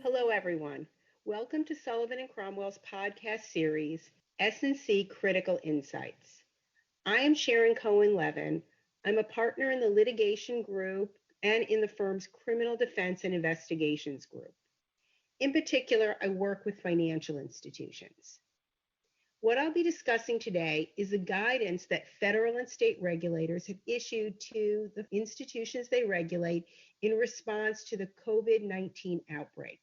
Hello, everyone. Welcome to Sullivan and Cromwell's podcast series, S&C Critical Insights. I am Sharon Cohen Levin. I'm a partner in the litigation group and in the firm's criminal defense and investigations group. In particular, I work with financial institutions. What I'll be discussing today is the guidance that federal and state regulators have issued to the institutions they regulate in response to the COVID-19 outbreak.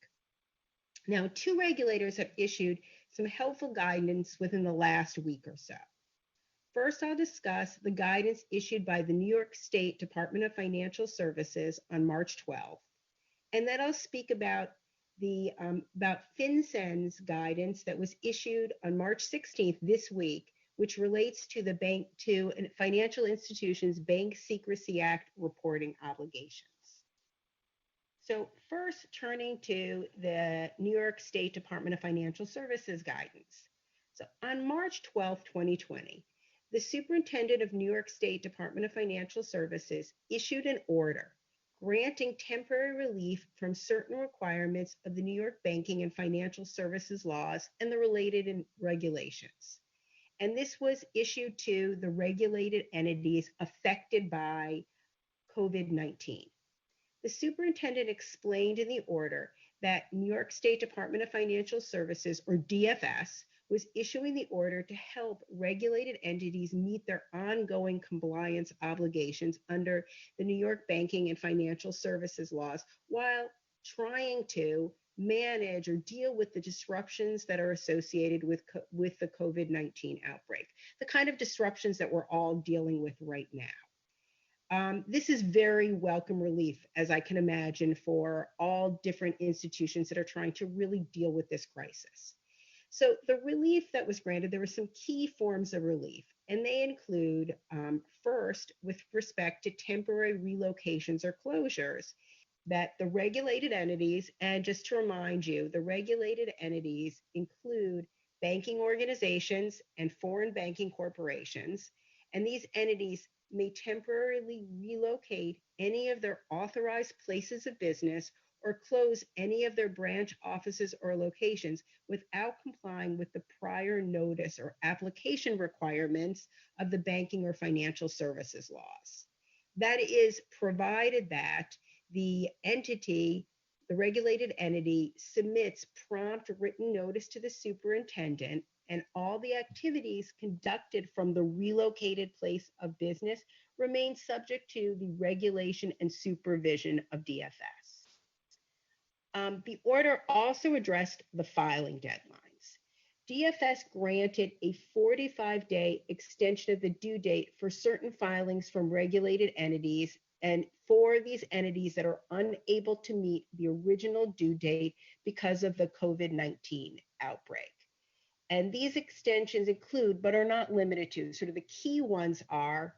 Now, two regulators have issued some helpful guidance within the last week or so. First, I'll discuss the guidance issued by the New York State Department of Financial Services on March 12th, and then I'll speak about FinCEN's guidance that was issued on March 16th this week, which relates to financial institutions' Bank Secrecy Act reporting obligations. So first, turning to the New York State Department of Financial Services guidance. So on March 12, 2020, the Superintendent of New York State Department of Financial Services issued an order granting temporary relief from certain requirements of the New York banking and financial services laws and the related regulations. And this was issued to the regulated entities affected by COVID-19. The superintendent explained in the order that New York State Department of Financial Services, or DFS, was issuing the order to help regulated entities meet their ongoing compliance obligations under the New York banking and financial services laws while trying to manage or deal with the disruptions that are associated with the COVID-19 outbreak, the kind of disruptions that we're all dealing with right now. This is very welcome relief, as I can imagine, for all different institutions that are trying to really deal with this crisis. So the relief that was granted, there were some key forms of relief, and they include, first, with respect to temporary relocations or closures, that the regulated entities, and just to remind you, the regulated entities include banking organizations and foreign banking corporations, and these entities may temporarily relocate any of their authorized places of business or close any of their branch offices or locations without complying with the prior notice or application requirements of the banking or financial services laws. That is, provided that the entity, the regulated entity, submits prompt written notice to the superintendent, and all the activities conducted from the relocated place of business remain subject to the regulation and supervision of DFS. The order also addressed the filing deadlines. DFS granted a 45-day extension of the due date for certain filings from regulated entities and for these entities that are unable to meet the original due date because of the COVID-19 outbreak. And these extensions include, but are not limited to, sort of the key ones are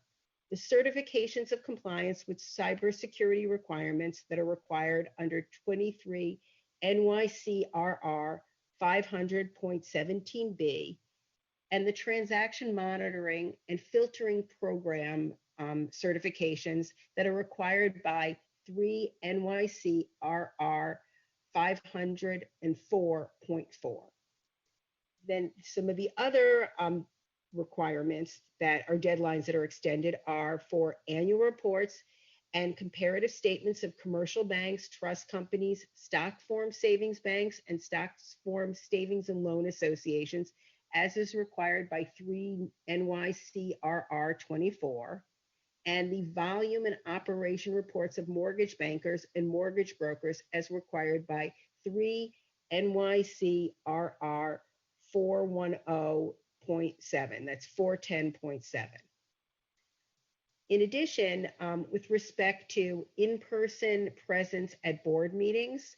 the certifications of compliance with cybersecurity requirements that are required under 23 NYCRR 500.17b, and the transaction monitoring and filtering program certifications that are required by 3 NYCRR 504.4. Then some of the other requirements that are deadlines that are extended are for annual reports and comparative statements of commercial banks, trust companies, stock form savings banks, and stock form savings and loan associations, as is required by 3 NYCRR 24, and the volume and operation reports of mortgage bankers and mortgage brokers as required by 3 NYCRR 410.7, that's 410.7. In addition, with respect to in-person presence at board meetings,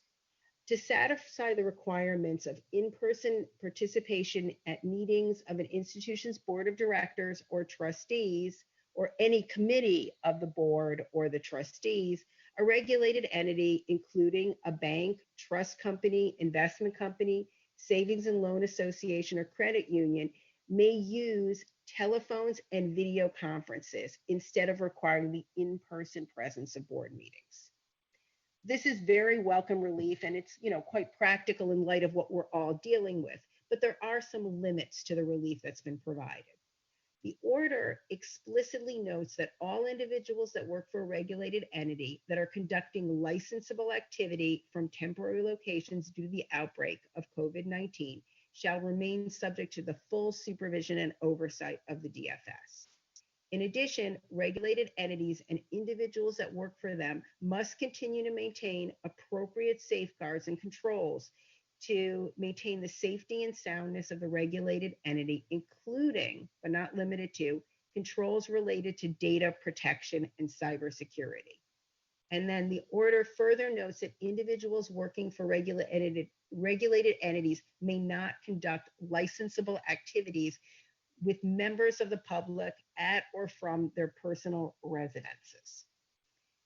to satisfy the requirements of in-person participation at meetings of an institution's board of directors or trustees, or any committee of the board or the trustees, a regulated entity, including a bank, trust company, investment company, savings and loan association, or credit union, may use telephones and video conferences instead of requiring the in-person presence of board meetings. This is very welcome relief, and it's quite practical in light of what we're all dealing with, but there are some limits to the relief that's been provided. The order explicitly notes that all individuals that work for a regulated entity that are conducting licensable activity from temporary locations due to the outbreak of COVID-19 shall remain subject to the full supervision and oversight of the DFS. In addition, regulated entities and individuals that work for them must continue to maintain appropriate safeguards and controls to maintain the safety and soundness of the regulated entity, including, but not limited to, controls related to data protection and cybersecurity. And then the order further notes that individuals working for regulated entities may not conduct licensable activities with members of the public at or from their personal residences.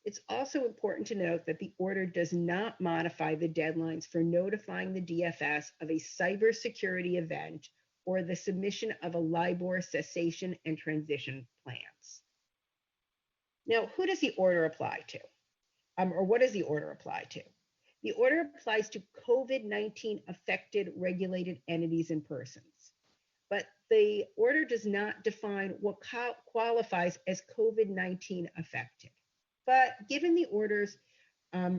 It's also important to note that the order does not modify the deadlines for notifying the DFS of a cybersecurity event or the submission of a LIBOR cessation and transition plans. Now, who does the order apply to? Or what does the order apply to? The order applies to COVID-19 affected regulated entities and persons, but the order does not define what qualifies as COVID-19 affected. But given the order's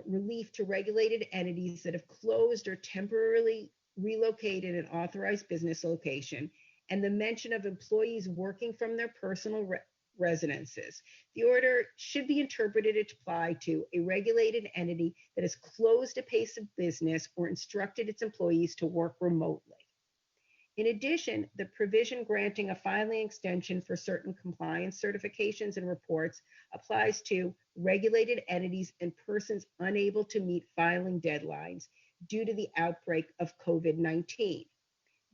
relief to regulated entities that have closed or temporarily relocated an authorized business location, and the mention of employees working from their personal residences, the order should be interpreted to apply to a regulated entity that has closed a place of business or instructed its employees to work remotely. In addition, the provision granting a filing extension for certain compliance certifications and reports applies to regulated entities and persons unable to meet filing deadlines due to the outbreak of COVID-19.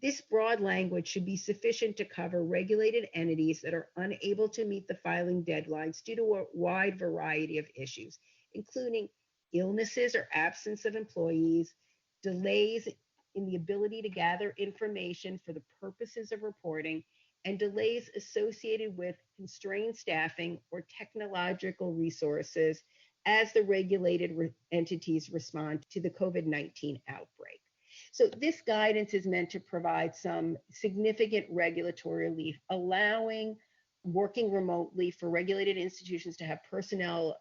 This broad language should be sufficient to cover regulated entities that are unable to meet the filing deadlines due to a wide variety of issues, including illnesses or absence of employees, delays in the ability to gather information for the purposes of reporting, and delays associated with constrained staffing or technological resources as the regulated entities respond to the COVID-19 outbreak. So this guidance is meant to provide some significant regulatory relief, allowing working remotely for regulated institutions to have personnel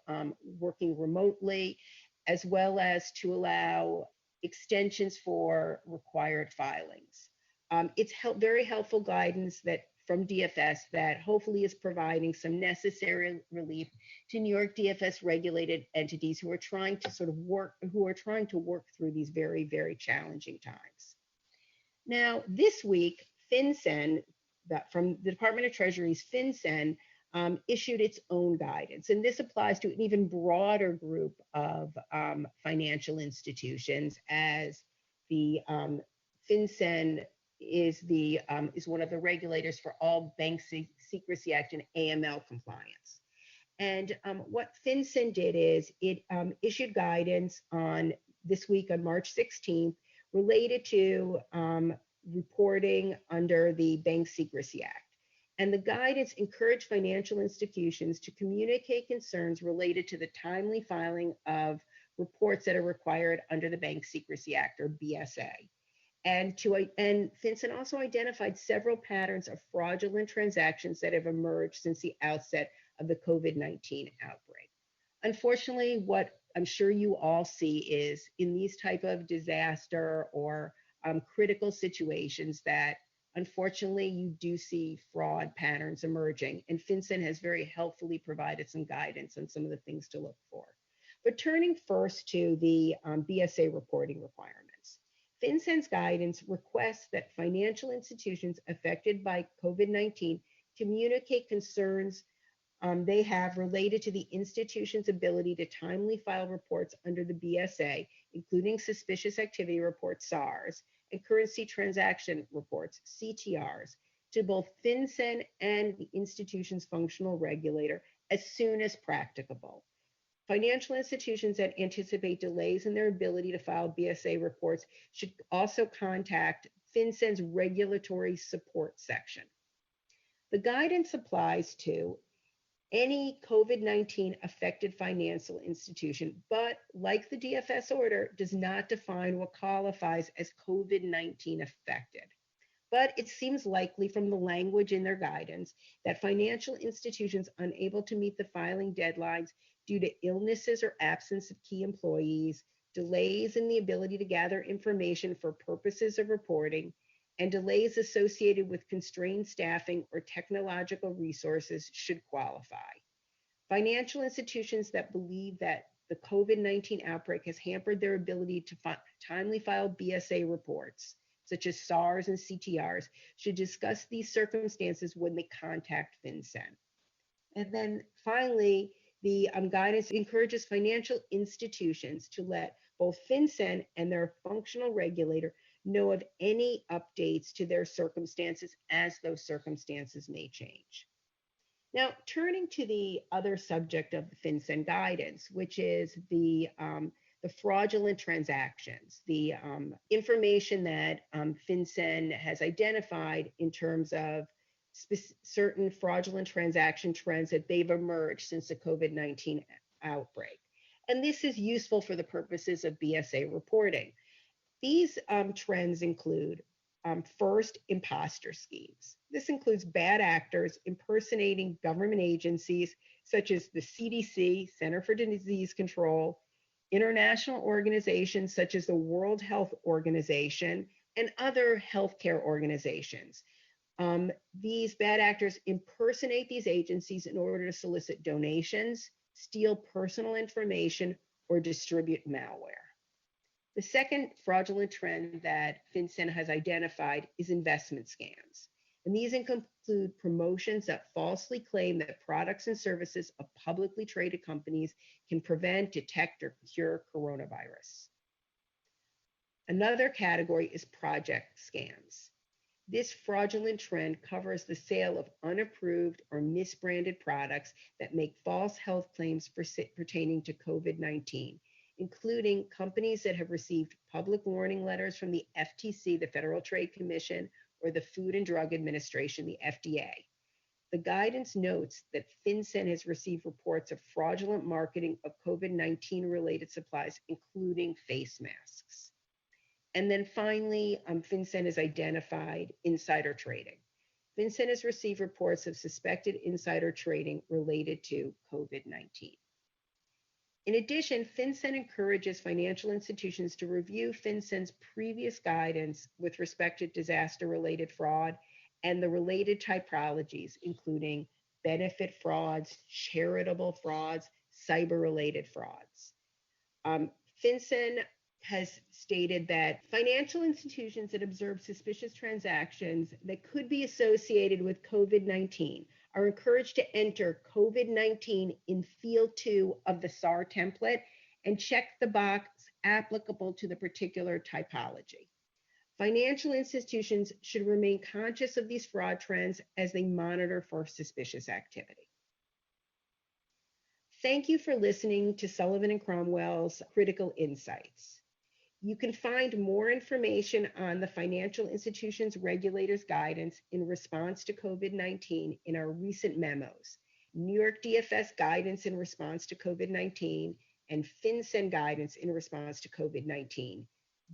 working remotely, as well as to allow extensions for required filings. It's very helpful guidance from DFS that hopefully is providing some necessary relief to New York DFS regulated entities who are trying to work through these very, very challenging times. Now, this week, FinCEN, from the Department of Treasury's FinCEN, issued its own guidance. And this applies to an even broader group of financial institutions, as the FinCEN is one of the regulators for all Bank Secrecy Act and AML compliance. And what FinCEN did is it issued guidance this week on March 16th related to reporting under the Bank Secrecy Act. And the guidance encouraged financial institutions to communicate concerns related to the timely filing of reports that are required under the Bank Secrecy Act, or BSA. And FinCEN also identified several patterns of fraudulent transactions that have emerged since the outset of the COVID-19 outbreak. Unfortunately, what I'm sure you all see is in these type of disaster or critical situations that unfortunately you do see fraud patterns emerging, and FinCEN has very helpfully provided some guidance on some of the things to look for. But turning first to the BSA reporting requirements, FinCEN's guidance requests that financial institutions affected by COVID-19 communicate concerns they have related to the institution's ability to timely file reports under the BSA, including suspicious activity reports, SARs, and currency transaction reports, CTRs, to both FinCEN and the institution's functional regulator as soon as practicable. Financial institutions that anticipate delays in their ability to file BSA reports should also contact FinCEN's regulatory support section. The guidance applies to any COVID-19 affected financial institution, but like the DFS order, does not define what qualifies as COVID-19 affected. But it seems likely from the language in their guidance that financial institutions unable to meet the filing deadlines due to illnesses or absence of key employees, delays in the ability to gather information for purposes of reporting, and delays associated with constrained staffing or technological resources should qualify. Financial institutions that believe that the COVID-19 outbreak has hampered their ability to timely file BSA reports, such as SARs and CTRs, should discuss these circumstances when they contact FinCEN. And then finally, the guidance encourages financial institutions to let both FinCEN and their functional regulator know of any updates to their circumstances as those circumstances may change. Now, turning to the other subject of the FinCEN guidance, which is the fraudulent transactions, the information that FinCEN has identified in terms of certain fraudulent transaction trends that they've emerged since the COVID-19 outbreak. And this is useful for the purposes of BSA reporting. These trends include, first, imposter schemes. This includes bad actors impersonating government agencies such as the CDC, Center for Disease Control, international organizations such as the World Health Organization, and other healthcare organizations. These bad actors impersonate these agencies in order to solicit donations, steal personal information, or distribute malware. The second fraudulent trend that FinCEN has identified is investment scams. And these include promotions that falsely claim that products and services of publicly traded companies can prevent, detect, or cure coronavirus. Another category is project scams. This fraudulent trend covers the sale of unapproved or misbranded products that make false health claims pertaining to COVID-19, including companies that have received public warning letters from the FTC, the Federal Trade Commission, or the Food and Drug Administration, the FDA. The guidance notes that FinCEN has received reports of fraudulent marketing of COVID-19 related supplies, including face masks. And then finally, FinCEN has identified insider trading. FinCEN has received reports of suspected insider trading related to COVID-19. In addition, FinCEN encourages financial institutions to review FinCEN's previous guidance with respect to disaster-related fraud and the related typologies, including benefit frauds, charitable frauds, cyber-related frauds. FinCEN has stated that financial institutions that observe suspicious transactions that could be associated with COVID-19 are encouraged to enter COVID-19 in Field 2 of the SAR template and check the box applicable to the particular typology. Financial institutions should remain conscious of these fraud trends as they monitor for suspicious activity. Thank you for listening to Sullivan and Cromwell's Critical Insights. You can find more information on the Financial Institutions Regulators Guidance in response to COVID-19 in our recent memos, New York DFS Guidance in response to COVID-19 and FinCEN Guidance in response to COVID-19,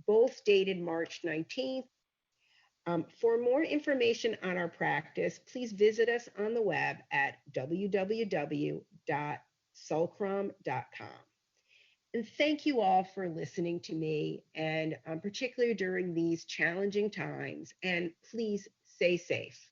both dated March 19th. For more information on our practice, please visit us on the web at www.sulcrom.com. And thank you all for listening to me, and particularly during these challenging times, and please stay safe.